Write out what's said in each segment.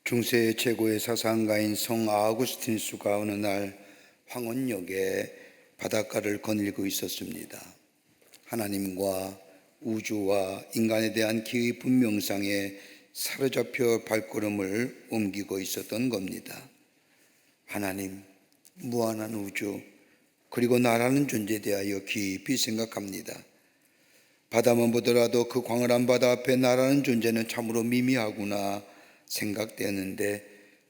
중세 최고의 사상가인 성 아우구스티누스가 어느 날 황혼역에 바닷가를 거닐고 있었습니다. 하나님과 우주와 인간에 대한 기의 분명상에 사로잡혀 발걸음을 옮기고 있었던 겁니다. 하나님, 무한한 우주, 그리고 나라는 존재에 대하여 깊이 생각합니다. 바다만 보더라도 그 광활한 바다 앞에 나라는 존재는 참으로 미미하구나 생각되었는데,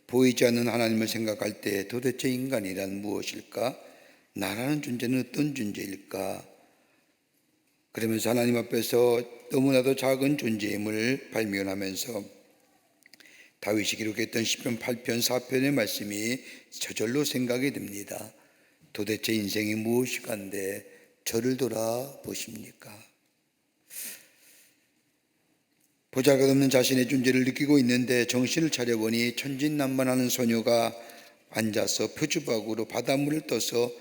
보이지 않는 하나님을 생각할 때 도대체 인간이란 무엇일까? 나라는 존재는 어떤 존재일까? 그러면서 하나님 앞에서 너무나도 작은 존재임을 발견하면서 다윗이 기록했던 시편 8편 4편의 말씀이 저절로 생각이 듭니다. 도대체 인생이 무엇이간데 저를 돌아보십니까? 보잘것없는 자신의 존재를 느끼고 있는데 정신을 차려보니 천진난만하는 소녀가 앉아서 표주박으로 바닷물을 떠서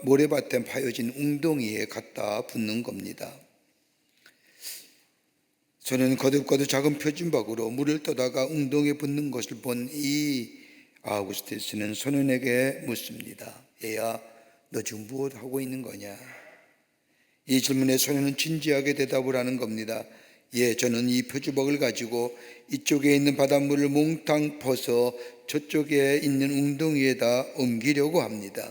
모래밭에 파여진 웅덩이에 갖다 붓는 겁니다. 소녀는 거듭거듭 작은 표준박으로 물을 떠다가 웅덩이에 붓는 것을 본 이 아우구스티누스는 소년에게 묻습니다. 얘야, 너 지금 무엇 하고 있는 거냐? 이 질문에 소년은 진지하게 대답을 하는 겁니다. 예, 저는 이 표주박을 가지고 이쪽에 있는 바닷물을 몽땅 퍼서 저쪽에 있는 웅덩이에다 옮기려고 합니다.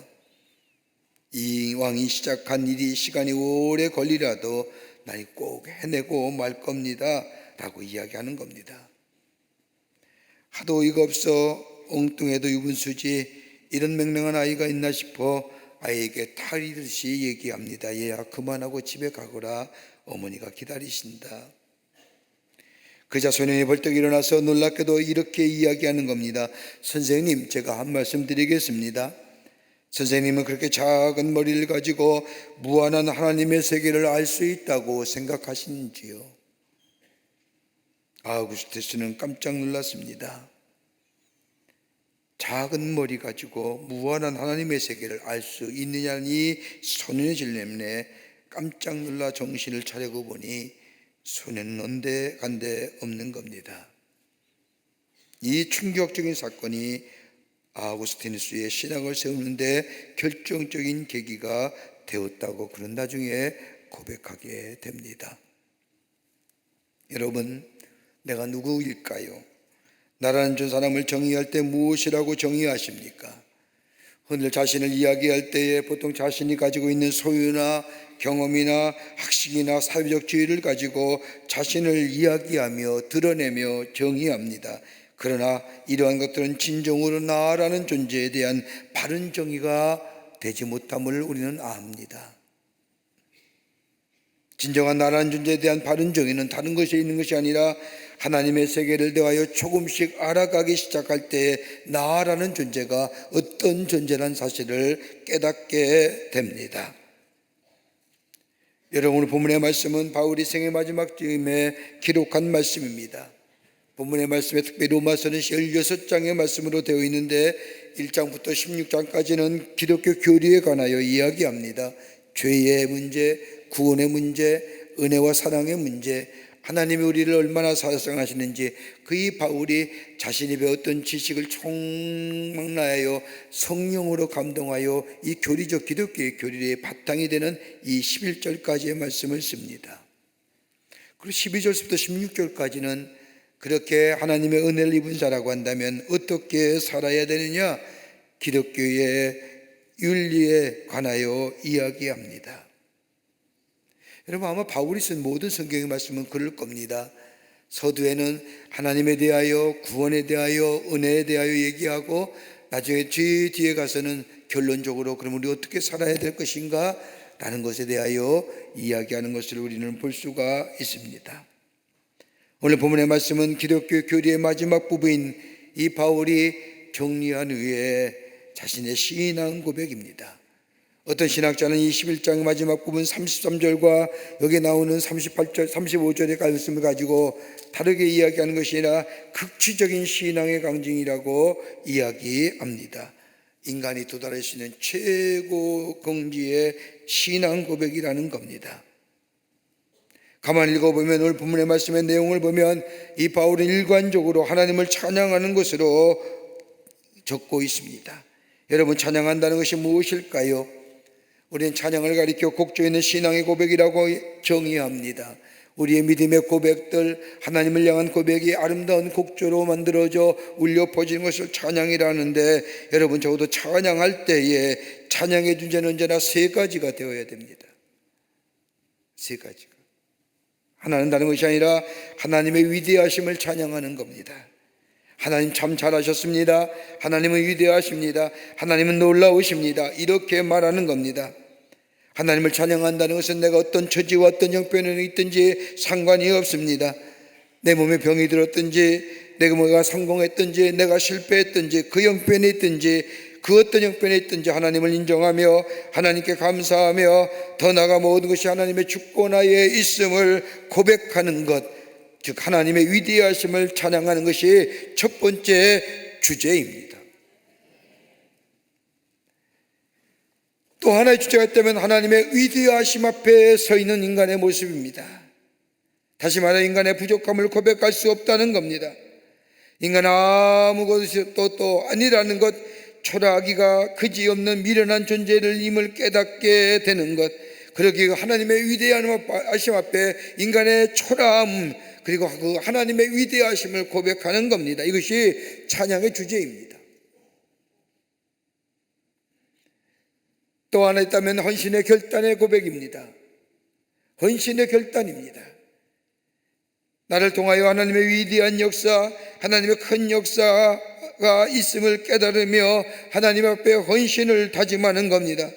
이 왕이 시작한 일이 시간이 오래 걸리라도 나는 꼭 해내고 말 겁니다 라고 이야기하는 겁니다. 하도 어이가 없어 엉뚱해도 유분수지 이런 맹랑한 아이가 있나 싶어 아이에게 탈이듯이 얘기합니다. 얘야, 그만하고 집에 가거라. 어머니가 기다리신다. 그자 소년이 벌떡 일어나서 놀랍게도 이렇게 이야기하는 겁니다. 선생님, 제가 한 말씀 드리겠습니다. 선생님은 그렇게 작은 머리를 가지고 무한한 하나님의 세계를 알 수 있다고 생각하시는지요? 아우구스티누스는 깜짝 놀랐습니다. 작은 머리 가지고 무한한 하나님의 세계를 알 수 있느냐는 이 소년의 질문에 깜짝 놀라 정신을 차리고 보니 소년은 온데간데 없는 겁니다. 이 충격적인 사건이 아우구스티누스의 신앙을 세우는데 결정적인 계기가 되었다고 그런 나중에 고백하게 됩니다. 여러분, 내가 누구일까요? 나라는 저 사람을 정의할 때 무엇이라고 정의하십니까? 오늘 자신을 이야기할 때에 보통 자신이 가지고 있는 소유나 경험이나 학식이나 사회적 지위를 가지고 자신을 이야기하며 드러내며 정의합니다. 그러나 이러한 것들은 진정으로 나라는 존재에 대한 바른 정의가 되지 못함을 우리는 압니다. 진정한 나라는 존재에 대한 바른 정의는 다른 것에 있는 것이 아니라 하나님의 세계를 대하여 조금씩 알아가기 시작할 때 나라는 존재가 어떤 존재라는 사실을 깨닫게 됩니다. 여러분, 오늘 본문의 말씀은 바울이 생애 마지막 즈음에 기록한 말씀입니다. 본문의 말씀에 특별히 로마서는 16장의 말씀으로 되어 있는데 1장부터 16장까지는 기독교 교리에 관하여 이야기합니다. 죄의 문제, 구원의 문제, 은혜와 사랑의 문제, 하나님이 우리를 얼마나 사랑하시는지 그 바울이 자신이 배웠던 지식을 총망라하여 성령으로 감동하여 이 교리적 기독교의 교리의 바탕이 되는 이 11절까지의 말씀을 씁니다. 그리고 12절부터 16절까지는 그렇게 하나님의 은혜를 입은 자라고 한다면 어떻게 살아야 되느냐, 기독교의 윤리에 관하여 이야기합니다. 여러분, 아마 바울이 쓴 모든 성경의 말씀은 그럴 겁니다. 서두에는 하나님에 대하여, 구원에 대하여, 은혜에 대하여 얘기하고 나중에 뒤에 가서는 결론적으로 그럼 우리 어떻게 살아야 될 것인가 라는 것에 대하여 이야기하는 것을 우리는 볼 수가 있습니다. 오늘 본문의 말씀은 기독교 교리의 마지막 부분인 이 바울이 정리한 후에 자신의 신앙 고백입니다. 어떤 신학자는 이 11장의 마지막 부분 33절과 여기 나오는 38절, 35절의 말씀을 가지고 다르게 이야기하는 것이 아니라 극치적인 신앙의 강증이라고 이야기합니다. 인간이 도달할 수 있는 최고 경지의 신앙 고백이라는 겁니다. 가만히 읽어보면 오늘 본문의 말씀의 내용을 보면 이 바울은 일관적으로 하나님을 찬양하는 것으로 적고 있습니다. 여러분, 찬양한다는 것이 무엇일까요? 우리는 찬양을 가리켜 곡조 있는 신앙의 고백이라고 정의합니다. 우리의 믿음의 고백들, 하나님을 향한 고백이 아름다운 곡조로 만들어져 울려 퍼지는 것을 찬양이라는데, 여러분, 적어도 찬양할 때에 찬양의 주제는 언제나 세 가지가 되어야 됩니다. 세 가지가. 하나는 다른 것이 아니라 하나님의 위대하심을 찬양하는 겁니다. 하나님 참 잘하셨습니다. 하나님은 위대하십니다. 하나님은 놀라우십니다. 이렇게 말하는 겁니다. 하나님을 찬양한다는 것은 내가 어떤 처지와 어떤 형편에 있든지 상관이 없습니다. 내 몸에 병이 들었든지, 내가 뭐가 성공했든지, 내가 실패했든지, 그 형편에 있든지, 그 어떤 형편에 있든지 하나님을 인정하며 하나님께 감사하며 더 나아가 모든 것이 하나님의 주권하에 있음을 고백하는 것, 즉 하나님의 위대하심을 찬양하는 것이 첫 번째 주제입니다. 또 하나의 주제가 있다면 하나님의 위대하심 앞에 서 있는 인간의 모습입니다. 다시 말해 인간의 부족함을 고백할 수 없다는 겁니다. 인간 아무것도 아니라는 것, 초라하기가 그지없는 미련한 존재를 임을 깨닫게 되는 것, 그러기에 하나님의 위대하심 앞에 인간의 초라함, 그리고 그 하나님의 위대하심을 고백하는 겁니다. 이것이 찬양의 주제입니다. 또 하나 있다면 헌신의 결단의 고백입니다. 헌신의 결단입니다. 나를 통하여 하나님의 위대한 역사, 하나님의 큰 역사가 있음을 깨달으며 하나님 앞에 헌신을 다짐하는 겁니다.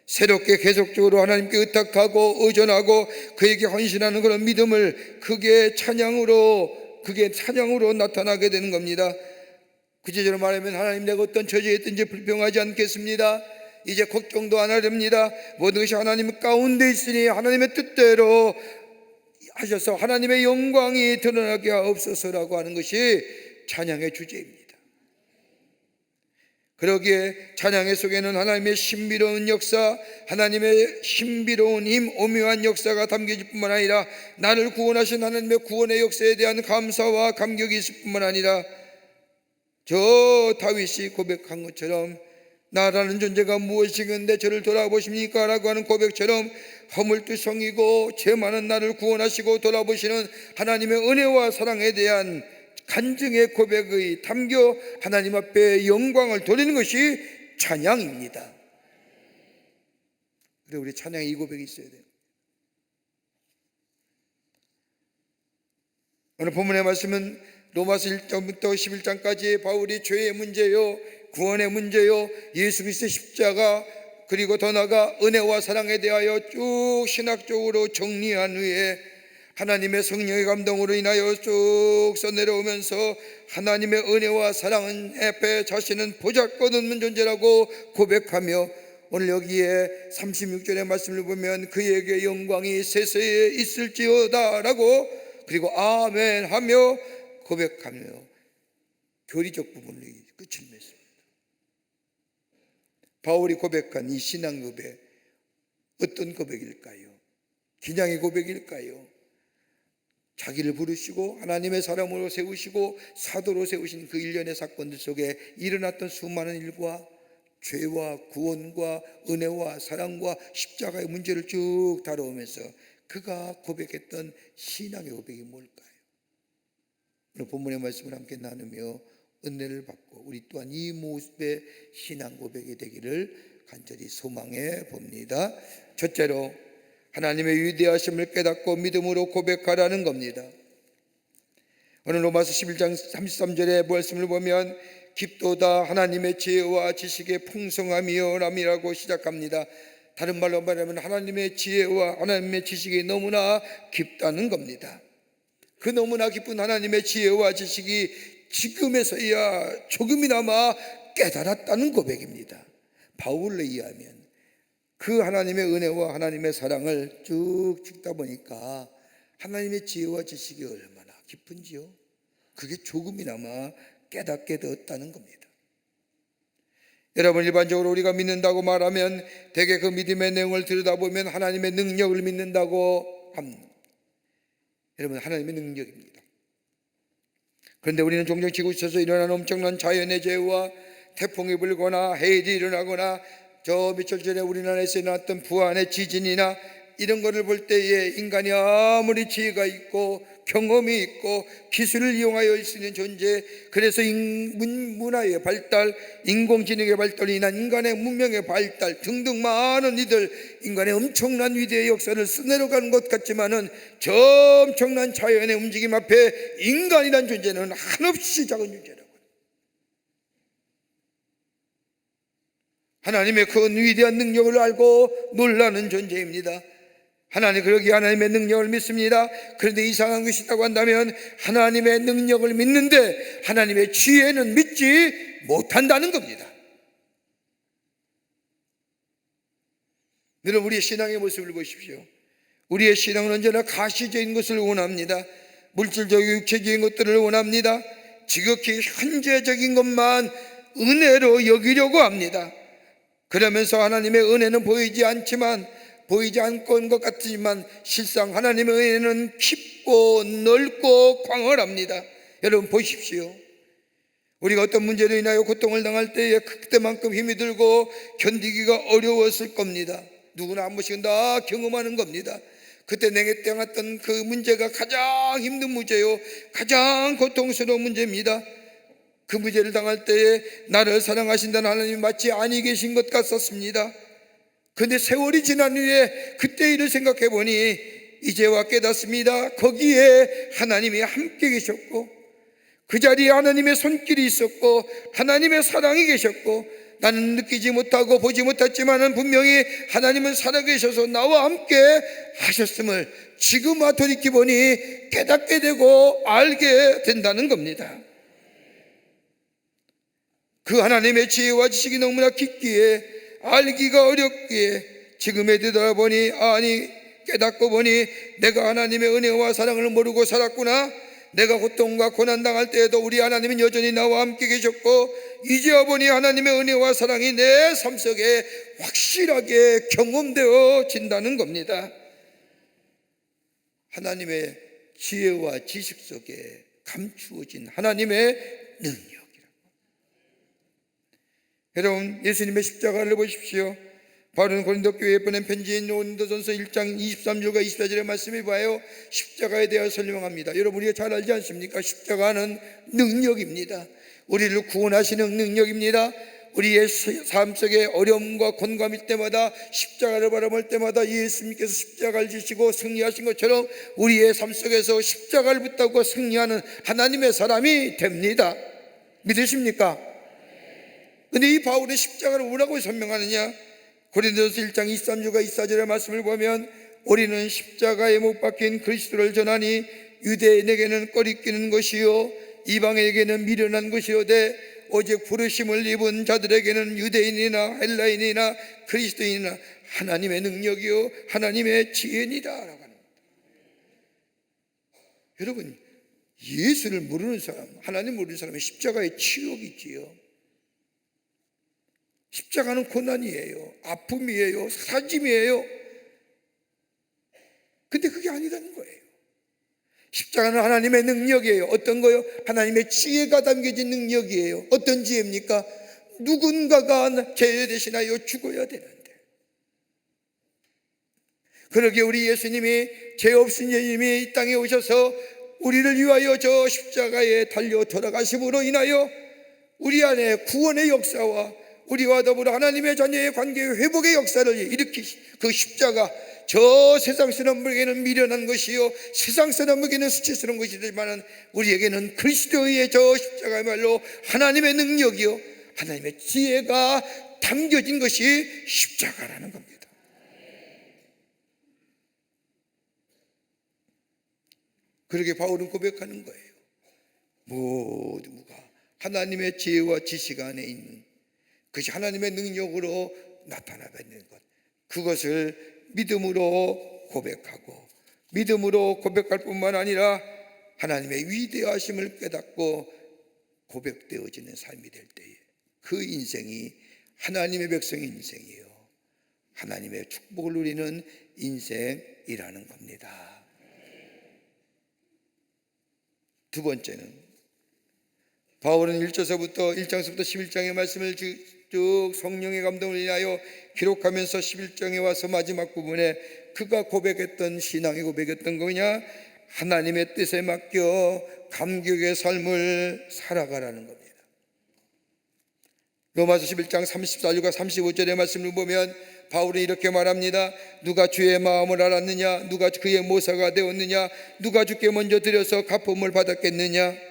새롭게 계속적으로 하나님께 의탁하고 의존하고 그에게 헌신하는 그런 믿음을 그게 찬양으로 나타나게 되는 겁니다. 구체적으로 말하면 하나님, 내가 어떤 처지에 있든지 불평하지 않겠습니다. 이제 걱정도 안 하렵니다. 모든 것이 하나님 가운데 있으니 하나님의 뜻대로 하셔서 하나님의 영광이 드러나게 하옵소서라고 하는 것이 찬양의 주제입니다. 그러기에 찬양의 속에는 하나님의 신비로운 역사, 하나님의 신비로운 힘, 오묘한 역사가 담겨질 뿐만 아니라 나를 구원하신 하나님의 구원의 역사에 대한 감사와 감격이 있을 뿐만 아니라 저 다윗이 고백한 것처럼 나라는 존재가 무엇이건데 저를 돌아보십니까? 라고 하는 고백처럼 허물투성이고 죄 많은 나를 구원하시고 돌아보시는 하나님의 은혜와 사랑에 대한 간증의 고백의 담겨 하나님 앞에 영광을 돌리는 것이 찬양입니다. 그래서 우리 찬양에 이 고백이 있어야 돼요. 오늘 본문의 말씀은 로마서 1장부터 11장까지 바울이 죄의 문제요, 구원의 문제요, 예수 그리스도의 십자가, 그리고 더 나아가 은혜와 사랑에 대하여 쭉 신학적으로 정리한 후에 하나님의 성령의 감동으로 인하여 쭉 써내려오면서 하나님의 은혜와 사랑 앞에 자신은 보잘것없는 존재라고 고백하며, 오늘 여기에 36절의 말씀을 보면 그에게 영광이 세세에 있을지어다 라고, 그리고 아멘 하며 고백하며 교리적 부분을 끝을 맺습니다. 바울이 고백한 이 신앙 고백, 어떤 고백일까요? 기냥의 고백일까요? 자기를 부르시고 하나님의 사람으로 세우시고 사도로 세우신 그 일련의 사건들 속에 일어났던 수많은 일과 죄와 구원과 은혜와 사랑과 십자가의 문제를 쭉 다뤄오면서 그가 고백했던 신앙의 고백이 뭘까요? 오늘 본문의 말씀을 함께 나누며 은혜를 받고 우리 또한 이 모습의 신앙 고백이 되기를 간절히 소망해 봅니다. 첫째로, 하나님의 위대하심을 깨닫고 믿음으로 고백하라는 겁니다. 오늘 로마서 11장 33절의 말씀을 보면 깊도다 하나님의 지혜와 지식의 풍성함이여 람이라고 시작합니다. 다른 말로 말하면 하나님의 지혜와 하나님의 지식이 너무나 깊다는 겁니다. 그 너무나 깊은 하나님의 지혜와 지식이 지금에서야 조금이나마 깨달았다는 고백입니다. 바울에 의하면 그 하나님의 은혜와 하나님의 사랑을 쭉 읽다 보니까 하나님의 지혜와 지식이 얼마나 깊은지요, 그게 조금이나마 깨닫게 되었다는 겁니다. 여러분, 일반적으로 우리가 믿는다고 말하면 대개 그 믿음의 내용을 들여다보면 하나님의 능력을 믿는다고 합니다. 여러분, 하나님의 능력입니다. 그런데 우리는 종종 지구에서 일어나는 엄청난 자연의 재해와 태풍이 불거나 해일이 일어나거나 저 며칠 전에 우리나라에서 일어났던 부안의 지진이나 이런 것을 볼 때에 인간이 아무리 지혜가 있고 경험이 있고 기술을 이용하여 할 수 있는 존재, 그래서 문화의 발달, 인공지능의 발달로 인한 인간의 문명의 발달 등등 많은 이들, 인간의 엄청난 위대의 역사를 써내려가는 것 같지만은 저 엄청난 자연의 움직임 앞에 인간이란 존재는 한없이 작은 존재라고. 하나님의 그 위대한 능력을 알고 놀라는 존재입니다. 하나님, 그러기에 하나님의 능력을 믿습니다. 그런데 이상한 것이 있다고 한다면 하나님의 능력을 믿는데 하나님의 지혜는 믿지 못한다는 겁니다. 여러분, 우리의 신앙의 모습을 보십시오. 우리의 신앙은 언제나 가시적인 것을 원합니다. 물질적이고 육체적인 것들을 원합니다. 지극히 현재적인 것만 은혜로 여기려고 합니다. 그러면서 하나님의 은혜는 보이지 않고 온 것 같지만 실상 하나님의 은혜는 깊고 넓고 광활합니다. 여러분 보십시오. 우리가 어떤 문제로 인하여 고통을 당할 때에 그때만큼 힘이 들고 견디기가 어려웠을 겁니다. 누구나 한 번씩은 다 경험하는 겁니다. 그때 내게 당했던 그 문제가 가장 힘든 문제요, 가장 고통스러운 문제입니다. 그 문제를 당할 때에 나를 사랑하신다는 하나님이 마치 아니 계신 것 같았습니다. 그런데 세월이 지난 후에 그때 일을 생각해 보니 이제와 깨닫습니다. 거기에 하나님이 함께 계셨고 그 자리에 하나님의 손길이 있었고 하나님의 사랑이 계셨고, 나는 느끼지 못하고 보지 못했지만 분명히 하나님은 살아계셔서 나와 함께 하셨음을 지금 돌이켜보니 깨닫게 되고 알게 된다는 겁니다. 그 하나님의 지혜와 지식이 너무나 깊기에 알기가 어렵기에 지금에 되돌아보니 깨닫고 보니 내가 하나님의 은혜와 사랑을 모르고 살았구나. 내가 고통과 고난당할 때에도 우리 하나님은 여전히 나와 함께 계셨고 이제와 보니 하나님의 은혜와 사랑이 내 삶 속에 확실하게 경험되어진다는 겁니다. 하나님의 지혜와 지식 속에 감추어진 하나님의 능력. 여러분, 예수님의 십자가를 보십시오. 바울은 고린도 교회에 보낸 편지인 고린도전서 1장 23절과 24절의 말씀을 봐요. 십자가에 대해 설명합니다. 여러분, 우리가 잘 알지 않습니까? 십자가는 능력입니다. 우리를 구원하시는 능력입니다. 우리의 삶 속에 어려움과 곤감일 때마다 십자가를 바라볼 때마다 예수님께서 십자가를 지시고 승리하신 것처럼 우리의 삶 속에서 십자가를 붙잡고 승리하는 하나님의 사람이 됩니다. 믿으십니까? 근데 이 바울은 십자가를 뭐라고 설명하느냐? 고린도전서 1장 23절과 24절의 말씀을 보면 우리는 십자가에 못 박힌 그리스도를 전하니 유대인에게는 꺼리끼는 것이요 이방에게는 미련한 것이오되 오직 부르심을 입은 자들에게는 유대인이나 헬라인이나 그리스도인이나 하나님의 능력이요 하나님의 지혜니라 라고 합니다. 여러분, 예수를 모르는 사람, 하나님 모르는 사람은 십자가에 치욕이 있지요. 십자가는 고난이에요, 아픔이에요, 사짐이에요. 근데 그게 아니라는 거예요. 십자가는 하나님의 능력이에요. 어떤 거요? 하나님의 지혜가 담겨진 능력이에요. 어떤 지혜입니까? 누군가가 죄 대신하여 죽어야 되는데, 그러기에 우리 예수님이, 죄 없으신 예수님이 이 땅에 오셔서 우리를 위하여 저 십자가에 달려 돌아가심으로 인하여 우리 안에 구원의 역사와 우리와 더불어 하나님의 자녀의 관계의 회복의 역사를 일으키신 그 십자가, 저 세상 사람에게는 미련한 것이요 세상 사람에게는 수치스러운 것이지만 우리에게는 그리스도의 저 십자가야말로 하나님의 능력이요 하나님의 지혜가 담겨진 것이 십자가라는 겁니다. 그렇게 바울은 고백하는 거예요. 모두가 하나님의 지혜와 지식 안에 있는 그것이 하나님의 능력으로 나타나는 것, 그것을 믿음으로 고백하고, 믿음으로 고백할 뿐만 아니라 하나님의 위대하심을 깨닫고 고백되어지는 삶이 될 때에 그 인생이 하나님의 백성의 인생이요 하나님의 축복을 누리는 인생이라는 겁니다. 두 번째는 바울은 1장서부터 11장의 말씀을 쭉 성령의 감동을 인하여 기록하면서 11장에 와서 마지막 부분에 그가 고백했던 신앙의 고백했던 거냐, 하나님의 뜻에 맡겨 감격의 삶을 살아가라는 겁니다. 로마서 11장 34절과 35절의 말씀을 보면 바울은 이렇게 말합니다. 누가 주의 마음을 알았느냐, 누가 그의 모사가 되었느냐, 누가 주께 먼저 드려서 갚음을 받았겠느냐.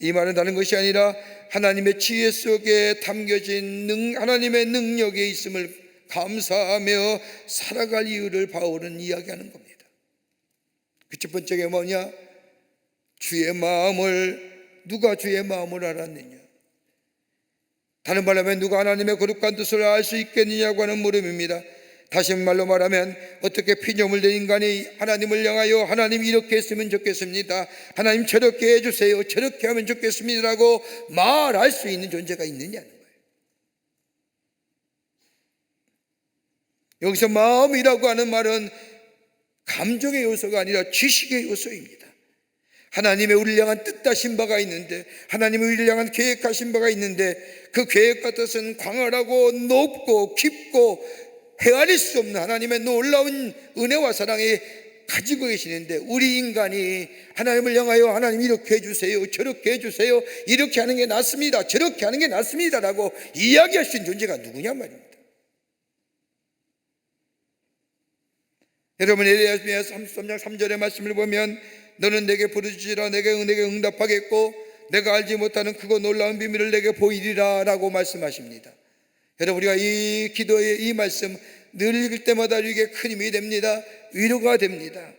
이 말은 다른 것이 아니라 하나님의 지혜 속에 담겨진 하나님의 능력에 있음을 감사하며 살아갈 이유를 바울은 이야기하는 겁니다. 그 첫 번째가 뭐냐? 누가 주의 마음을 알았느냐. 다른 말로 하면 누가 하나님의 거룩한 뜻을 알 수 있겠느냐고 하는 물음입니다. 다시 말로 말하면 어떻게 피조물 된 인간이 하나님을 향하여 하나님 이렇게 했으면 좋겠습니다, 하나님 저렇게 해주세요, 저렇게 하면 좋겠습니다라고 말할 수 있는 존재가 있느냐는 거예요. 여기서 마음이라고 하는 말은 감정의 요소가 아니라 지식의 요소입니다. 하나님의 우리를 향한 뜻하신 바가 있는데, 하나님의 우리를 향한 계획하신 바가 있는데, 그 계획과 뜻은 광활하고 높고 깊고 헤아릴 수 없는 하나님의 놀라운 은혜와 사랑이 가지고 계시는데, 우리 인간이 하나님을 향하여 하나님 이렇게 해주세요, 저렇게 해주세요, 이렇게 하는 게 낫습니다, 저렇게 하는 게 낫습니다 라고 이야기할 수 있는 존재가 누구냐 말입니다. 여러분, 에레미야 33장 3절의 말씀을 보면 너는 내게 부르짖으라 내게 응답하겠고 내가 알지 못하는 크고 놀라운 비밀을 내게 보이리라 라고 말씀하십니다. 여러분, 우리가 이 기도의 이 말씀 늘 읽을 때마다 우리에게 큰 힘이 됩니다. 위로가 됩니다.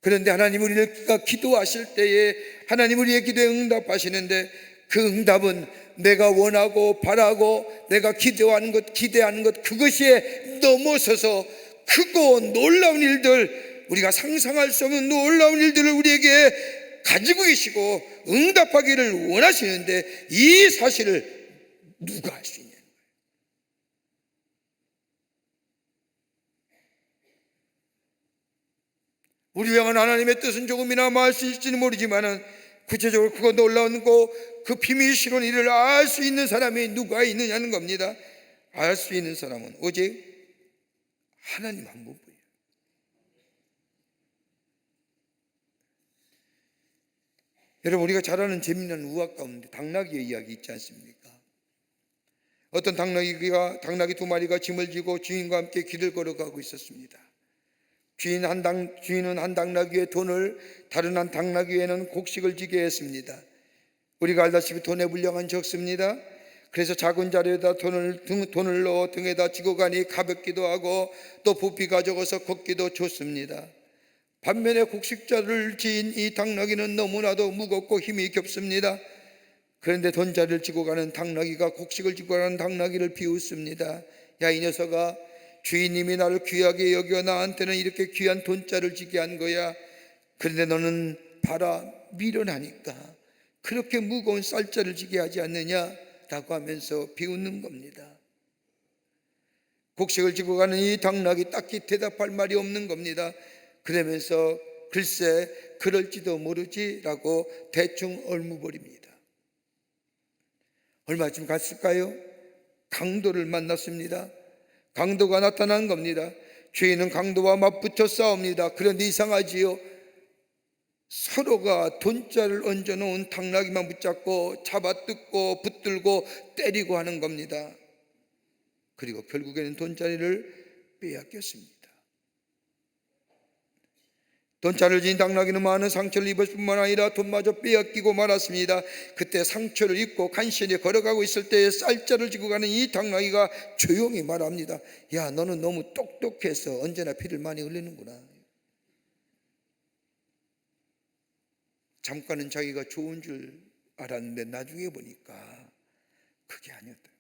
그런데 하나님 우리가 기도하실 때에 하나님 우리의 기도에 응답하시는데, 그 응답은 내가 원하고 바라고 내가 기대하는 것 그것이 넘어서서 크고 놀라운 일들, 우리가 상상할 수 없는 놀라운 일들을 우리에게 가지고 계시고 응답하기를 원하시는데, 이 사실을 누가 할 수 있냐는 거예요. 우리 향한 하나님의 뜻은 조금이나마 알 수 있을지는 모르지만 구체적으로 그거 놀라운 그 비밀스러운 일을 알 수 있는 사람이 누가 있느냐는 겁니다. 알 수 있는 사람은 오직 하나님 한 분뿐이에요. 여러분, 우리가 잘 아는 재미난 우화 가운데 당나귀의 이야기 있지 않습니까? 어떤 당나귀 두 마리가 짐을 지고 주인과 함께 길을 걸어가고 있었습니다. 주인은 한 당나귀의 돈을 다른 한 당나귀에는 곡식을 지게 했습니다. 우리가 알다시피 돈의 분량은 적습니다. 그래서 작은 자리에다 돈을 넣어 등에다 지고 가니 가볍기도 하고 또 부피가 적어서 걷기도 좋습니다. 반면에 곡식자를 지인 이 당나귀는 너무나도 무겁고 힘이 겹습니다. 그런데 돈자리를 지고 가는 당나귀가 곡식을 지고 가는 당나귀를 비웃습니다. 야, 이 녀석아, 주인님이 나를 귀하게 여겨 나한테는 이렇게 귀한 돈자를 지게 한 거야. 그런데 너는 봐라, 미련하니까 그렇게 무거운 쌀자를 지게 하지 않느냐 라고 하면서 비웃는 겁니다. 곡식을 지고 가는 이 당나귀 딱히 대답할 말이 없는 겁니다. 그러면서 글쎄 그럴지도 모르지 라고 대충 얼무버립니다. 얼마쯤 갔을까요? 강도를 만났습니다. 강도가 나타난 겁니다. 주인은 강도와 맞붙어 싸웁니다. 그런데 이상하지요? 서로가 돈자를 얹어놓은 당나귀만 붙잡고 잡아뜯고 붙들고 때리고 하는 겁니다. 그리고 결국에는 돈자리를 빼앗겼습니다. 돈자를 지닌 당나귀는 많은 상처를 입을 뿐만 아니라 돈마저 빼앗기고 말았습니다. 그때 상처를 입고 간신히 걸어가고 있을 때에 쌀자를 지고 가는 이 당나귀가 조용히 말합니다. 야, 너는 너무 똑똑해서 언제나 피를 많이 흘리는구나. 잠깐은 자기가 좋은 줄 알았는데 나중에 보니까 그게 아니었다.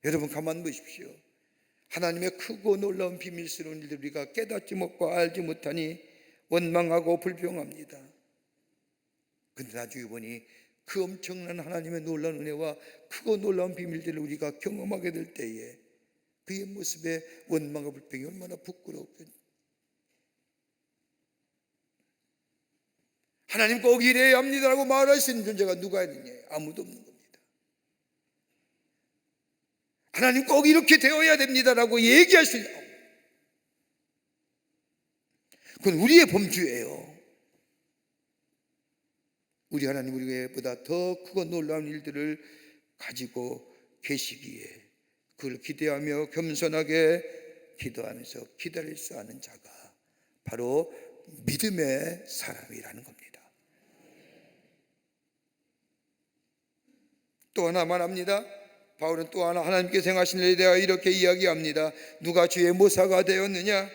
여러분, 가만 보십시오. 하나님의 크고 놀라운 비밀스러운 일들 우리가 깨닫지 못하고 알지 못하니 원망하고 불평합니다. 그런데 나중에 보니 그 엄청난 하나님의 놀라운 은혜와 크고 놀라운 비밀들을 우리가 경험하게 될 때에 그의 모습에 원망과 불평이 얼마나 부끄럽겠. 하나님 꼭 이래야 합니다라고 말할 수 있는 존재가 누가 있느냐? 아무도 없는 겁니다. 하나님 꼭 이렇게 되어야 됩니다라고 얘기할 수 있는, 그건 우리의 범주예요. 우리 하나님 우리보다 더 크고 놀라운 일들을 가지고 계시기에 그걸 기대하며 겸손하게 기도하면서 기다릴 수 아는 자가 바로 믿음의 사람이라는 겁니다. 또 하나 말합니다. 바울은 또 하나 하나님께서 행하신 일에 대하여 이렇게 이야기합니다. 누가 주의 모사가 되었느냐?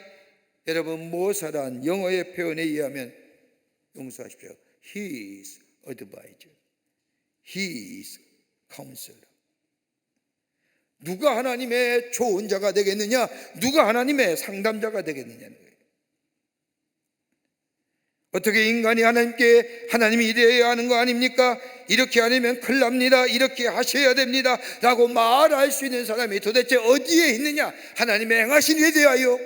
여러분, 모사란 영어의 표현에 의하면, 용서하십시오, He is advisor, He is counselor. 누가 하나님의 조언자가 되겠느냐? 누가 하나님의 상담자가 되겠느냐는 거예요. 어떻게 인간이 하나님께 하나님이 이래야 하는 거 아닙니까? 이렇게 하려면 큰일 납니다, 이렇게 하셔야 됩니다 라고 말할 수 있는 사람이 도대체 어디에 있느냐? 하나님의 행하신 일에 대하여,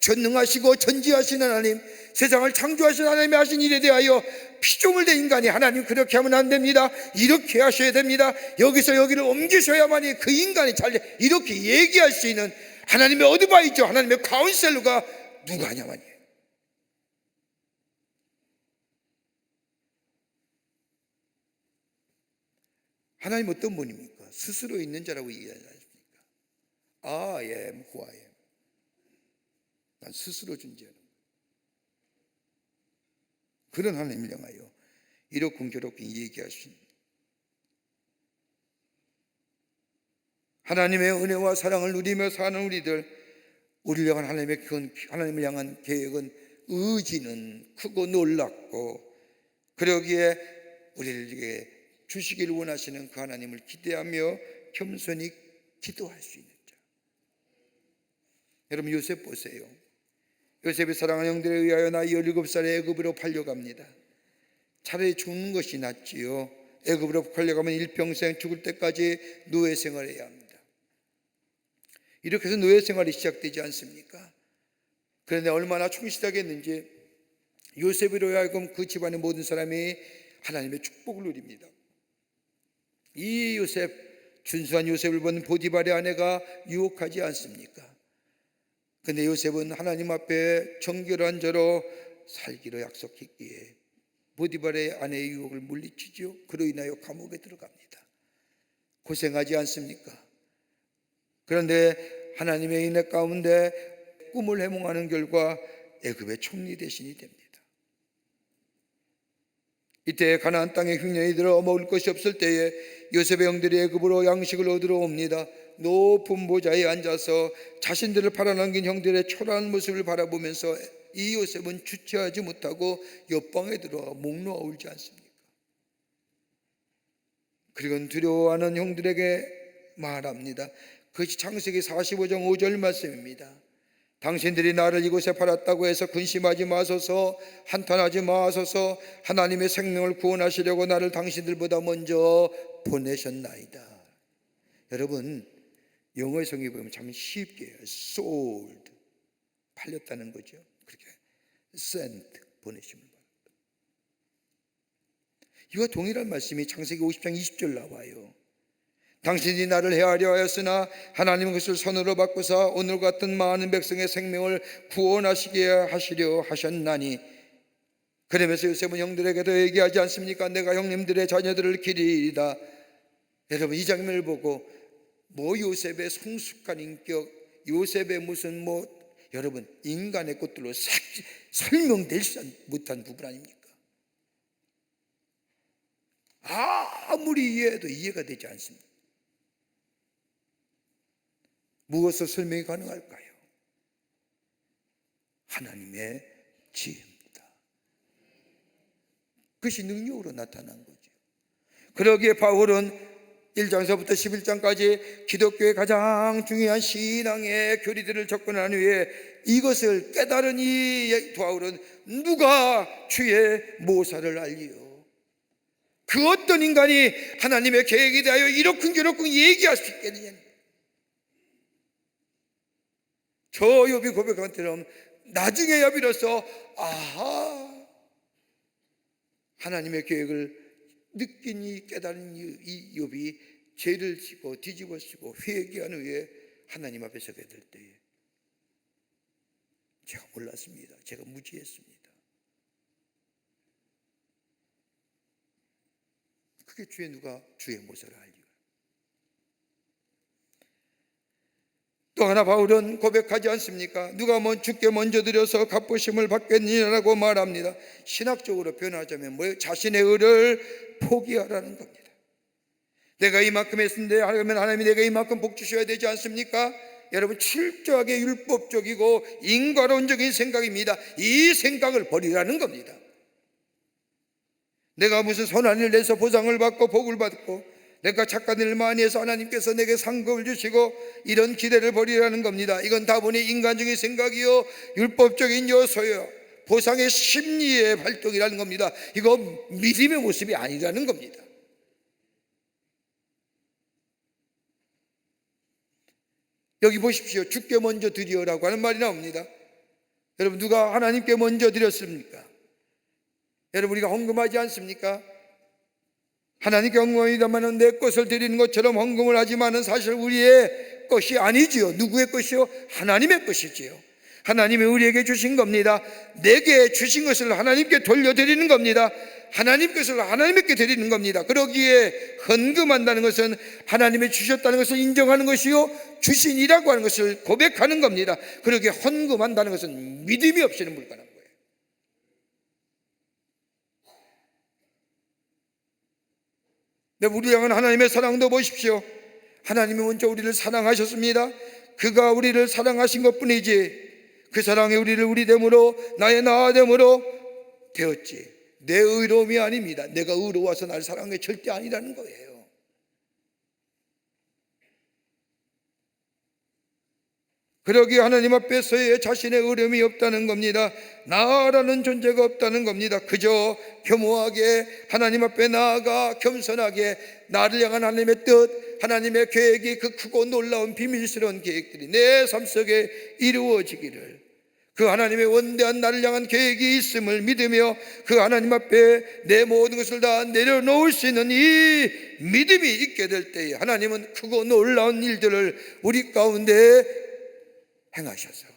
전능하시고 전지하신 하나님, 세상을 창조하신 하나님이 하신 일에 대하여 피조물 된 인간이 하나님 그렇게 하면 안 됩니다, 이렇게 하셔야 됩니다, 여기서 여기를 옮기셔야만이 그 인간이 잘 돼, 이렇게 얘기할 수 있는 하나님의 어드바이저, 하나님의 카운셀러가 누가 하냐만이에요. 하나님 어떤 분입니까? 스스로 있는 자라고 얘기하지 않습니까? I am who I am. 난 스스로 존재하는 그런 하나님을 향하여 이렇게 저렇게 얘기하신, 하나님의 은혜와 사랑을 누리며 사는 우리들, 우리를 향한 하나님을 향한 계획은, 의지는 크고 놀랍고, 그러기에 우리에게 주시기를 원하시는 그 하나님을 기대하며 겸손히 기도할 수 있는 자. 여러분, 요셉 보세요. 요셉이 사랑하는 형들에 의하여 나이 17살에 애굽으로 팔려갑니다. 차라리 죽는 것이 낫지요. 애굽으로 팔려가면 일평생 죽을 때까지 노예 생활을 해야 합니다. 이렇게 해서 노예 생활이 시작되지 않습니까? 그런데 얼마나 충실하겠는지 요셉으로 하여금 그 집안의 모든 사람이 하나님의 축복을 누립니다. 이 요셉, 준수한 요셉을 본 보디발의 아내가 유혹하지 않습니까? 근데 요셉은 하나님 앞에 정결한 자로 살기로 약속했기에 보디발의 아내의 유혹을 물리치죠. 그로 인하여 감옥에 들어갑니다. 고생하지 않습니까? 그런데 하나님의 인애 가운데 꿈을 해몽하는 결과 애굽의 총리 대신이 됩니다. 이때 가나안 땅에 흉년이 들어 먹을 것이 없을 때에 요셉의 형들이 애굽으로 양식을 얻으러 옵니다. 높은 보좌에 앉아서 자신들을 팔아넘긴 형들의 초라한 모습을 바라보면서 이 요셉은 주체하지 못하고 옆방에 들어와 목 놓아 울지 않습니까? 그리고 두려워하는 형들에게 말합니다. 그것이 창세기 45장 5절 말씀입니다. 당신들이 나를 이곳에 팔았다고 해서 근심하지 마소서, 한탄하지 마소서. 하나님의 생명을 구원하시려고 나를 당신들보다 먼저 보내셨나이다. 여러분, 영어의 성경에 보면 참 쉽게 sold, 팔렸다는 거죠. 그렇게 sent, 보내심을 받았다. 이와 동일한 말씀이 창세기 50장 20절 나와요. 당신이 나를 해하려 하였으나 하나님은 그것을 선으로 바꾸사 오늘 같은 많은 백성의 생명을 구원하시게 하시려 하셨나니. 그러면서 요셉은 형들에게도 얘기하지 않습니까? 내가 형님들의 자녀들을 기리이다. 여러분, 이 장면을 보고 요셉의 성숙한 인격, 요셉의 무슨 여러분, 인간의 것들로 설명될 수 못한 부분 아닙니까? 아무리 이해해도 이해가 되지 않습니다. 무엇을 설명이 가능할까요? 하나님의 지혜입니다. 그것이 능력으로 나타난 거죠. 그러기에 바울은 1장서부터 11장까지 기독교의 가장 중요한 신앙의 교리들을 접근한 후에 이것을 깨달은 이 바울은 누가 주의 모사를 알리요? 그 어떤 인간이 하나님의 계획에 대하여 이러쿵저러쿵 얘기할 수 있겠느냐? 저 욥이 고백한 것처럼 나중에야 비로소 아하, 하나님의 계획을 느끼니 깨달은 이 욥이 죄를 지고 뒤집어쓰고 회개한 후에 하나님 앞에 서게 될 때에 제가 몰랐습니다. 제가 무지했습니다. 그게 주의 누가 주의 모습을 알리고. 또 하나 바울은 고백하지 않습니까? 누가 주께 먼저 드려서 갚으심을 받겠느냐라고 말합니다. 신학적으로 변하자면 뭐예요? 자신의 의를 포기하라는 겁니다. 내가 이만큼 했는데 하면 하나님이 내가 이만큼 복 주셔야 되지 않습니까? 여러분, 철저하게 율법적이고 인과론적인 생각입니다. 이 생각을 버리라는 겁니다. 내가 무슨 선한 일 내서 보상을 받고 복을 받고 내가 착한 일 많이 해서 하나님께서 내게 상급을 주시고 이런 기대를 버리라는 겁니다. 이건 다분히 인간적인 생각이요 율법적인 요소요 보상의 심리의 활동이라는 겁니다. 이거 믿음의 모습이 아니라는 겁니다. 여기 보십시오. 주께 먼저 드리오라고 하는 말이 나옵니다. 여러분, 누가 하나님께 먼저 드렸습니까? 여러분, 우리가 헌금하지 않습니까? 하나님께 헌금합니다마는 내 것을 드리는 것처럼 헌금을 하지만은 사실 우리의 것이 아니지요. 누구의 것이요? 하나님의 것이지요. 하나님이 우리에게 주신 겁니다. 내게 주신 것을 하나님께 돌려드리는 겁니다. 하나님 것을 하나님께 드리는 겁니다. 그러기에 헌금한다는 것은 하나님이 주셨다는 것을 인정하는 것이요 주신이라고 하는 것을 고백하는 겁니다. 그러기에 헌금한다는 것은 믿음이 없이는 불가능한 거예요. 우리 향한 하나님의 사랑도 보십시오. 하나님이 먼저 우리를 사랑하셨습니다. 그가 우리를 사랑하신 것뿐이지 그 사랑이 우리를 우리됨으로 나의 나됨으로 되었지 내 의로움이 아닙니다. 내가 의로워서 날 사랑한 게 절대 아니라는 거예요. 그러기에 하나님 앞에서의 자신의 의로움이 없다는 겁니다. 나라는 존재가 없다는 겁니다. 그저 겸허하게 하나님 앞에 나아가 겸손하게 나를 향한 하나님의 뜻, 하나님의 계획이 그 크고 놀라운 비밀스러운 계획들이 내 삶 속에 이루어지기를, 그 하나님의 원대한 나를 향한 계획이 있음을 믿으며 그 하나님 앞에 내 모든 것을 다 내려놓을 수 있는 이 믿음이 있게 될 때에 하나님은 크고 놀라운 일들을 우리 가운데 행하셔서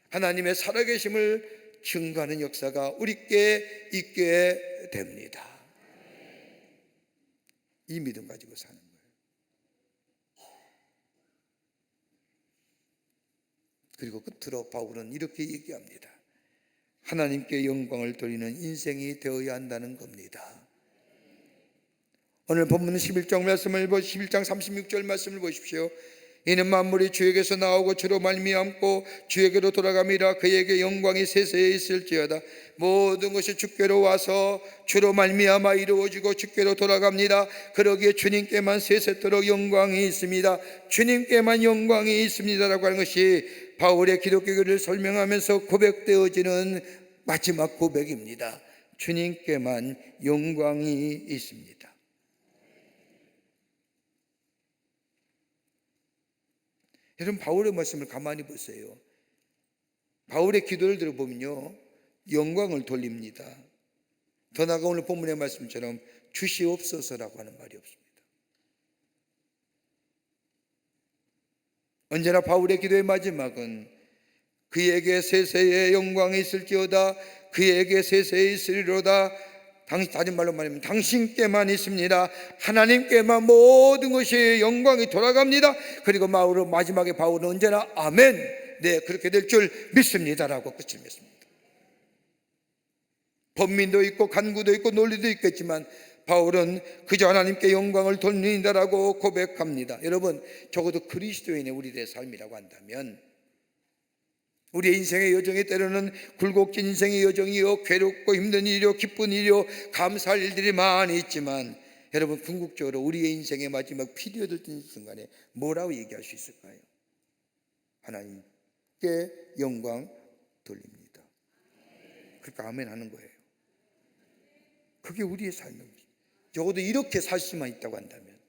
하나님의 살아계심을 증거하는 역사가 우리께 있게 됩니다. 이 믿음 가지고 사는 거예요. 그리고 끝으로 바울은 이렇게 얘기합니다. 하나님께 영광을 돌리는 인생이 되어야 한다는 겁니다. 오늘 본문 11장 36절 말씀을 보십시오. 이는 만물이 주에게서 나오고 주로 말미암고 주에게로 돌아감이라 그에게 영광이 세세에 있을지어다. 모든 것이 주께로 와서 주로 말미암아 이루어지고 주께로 돌아갑니다. 그러기에 주님께만 세세토록 영광이 있습니다. 주님께만 영광이 있습니다라고 하는 것이 바울의 기독교를 설명하면서 고백되어지는 마지막 고백입니다. 주님께만 영광이 있습니다. 여러분, 바울의 말씀을 가만히 보세요. 바울의 기도를 들어보면요 영광을 돌립니다. 더 나아가 오늘 본문의 말씀처럼 주시옵소서라고 하는 말이 없습니다. 언제나 바울의 기도의 마지막은 그에게 세세의 영광이 있을지어다, 그에게 세세에 있으리로다. 다른 말로 말하면 당신께만 있습니다. 하나님께만 모든 것이 영광이 돌아갑니다. 그리고 마지막에 바울은 언제나 아멘, 네 그렇게 될 줄 믿습니다라고 끝을 맺습니다. 번민도 있고 간구도 있고 논리도 있겠지만 바울은 그저 하나님께 영광을 돌린다라고 고백합니다. 여러분, 적어도 그리스도인의 우리들의 삶이라고 한다면 우리의 인생의 여정이 때로는 굴곡진 인생의 여정이요 괴롭고 힘든 일이요 기쁜 일이요 감사할 일들이 많이 있지만 여러분, 궁극적으로 우리의 인생의 마지막 피리어드 뜬 순간에 뭐라고 얘기할 수 있을까요? 하나님께 영광 돌립니다. 그러니까 아멘 하는 거예요. 그게 우리의 삶입니다. 적어도 이렇게 살 수만 있다고 한다면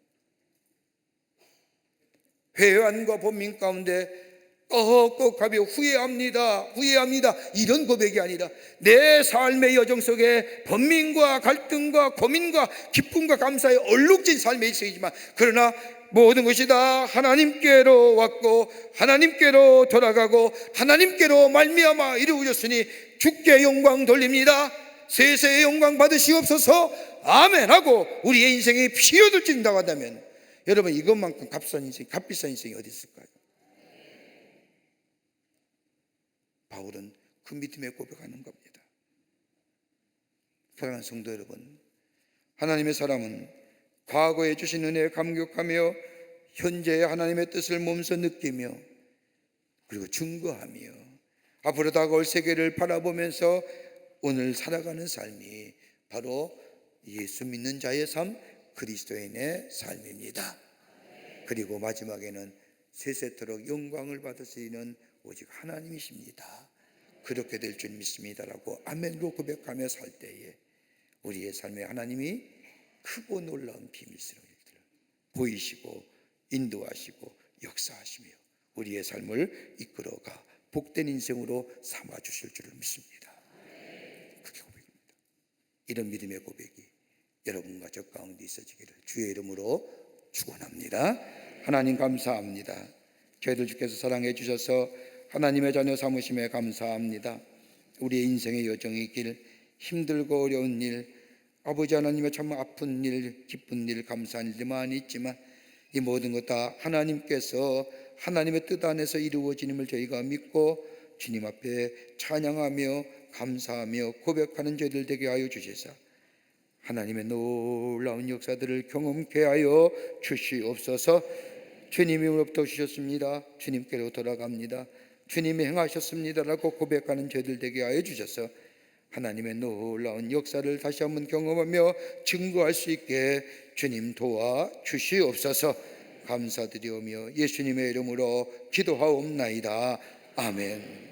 회개와 번민 가운데 꺽꺽하며 후회합니다 이런 고백이 아니라 내 삶의 여정 속에 번민과 갈등과 고민과 기쁨과 감사의 얼룩진 삶에 있어야지만, 그러나 모든 것이 다 하나님께로 왔고 하나님께로 돌아가고 하나님께로 말미암아 이루어졌으니 주께 영광 돌립니다. 세세의 영광 받으시옵소서. 아멘 하고 우리의 인생이 피어들진다고 한다면, 여러분 이것만큼 값비싼 인생이 어디 있을까요? 바울은 그 믿음에 고백하는 겁니다. 사랑하는 성도 여러분, 하나님의 사람은 과거에 주신 은혜에 감격하며 현재의 하나님의 뜻을 몸소 느끼며 그리고 증거하며 앞으로 다가올 세계를 바라보면서 오늘 살아가는 삶이 바로 예수 믿는 자의 삶, 그리스도인의 삶입니다. 그리고 마지막에는 세세토록 영광을 받으시는 오직 하나님이십니다. 그렇게 될 줄 믿습니다라고 아멘으로 고백하며 살 때에 우리의 삶에 하나님이 크고 놀라운 비밀스러운 일들을 보이시고 인도하시고 역사하시며 우리의 삶을 이끌어가 복된 인생으로 삼아주실 줄을 믿습니다. 그게 고백입니다. 이런 믿음의 고백이 여러분과 저 가운데 있어지기를 주의 이름으로 축원합니다. 하나님 감사합니다. 저희들 주께서 사랑해 주셔서 하나님의 자녀 삼으심에 감사합니다. 우리의 인생의 여정의 길, 힘들고 어려운 일, 아버지 하나님의 참 아픈 일, 기쁜 일, 감사한 일이 많이 있지만 이 모든 것 다 하나님께서 하나님의 뜻 안에서 이루어지님을 저희가 믿고 주님 앞에 찬양하며 감사하며 고백하는 저희들 되게 하여 주시사 하나님의 놀라운 역사들을 경험케 하여 주시옵소서. 주님이 오늘부터 주셨습니다. 주님께로 돌아갑니다. 주님이 행하셨습니다라고 고백하는 저희들 되게 하여 주셔서 하나님의 놀라운 역사를 다시 한번 경험하며 증거할 수 있게 주님 도와 주시옵소서. 감사드리오며 예수님의 이름으로 기도하옵나이다. 아멘.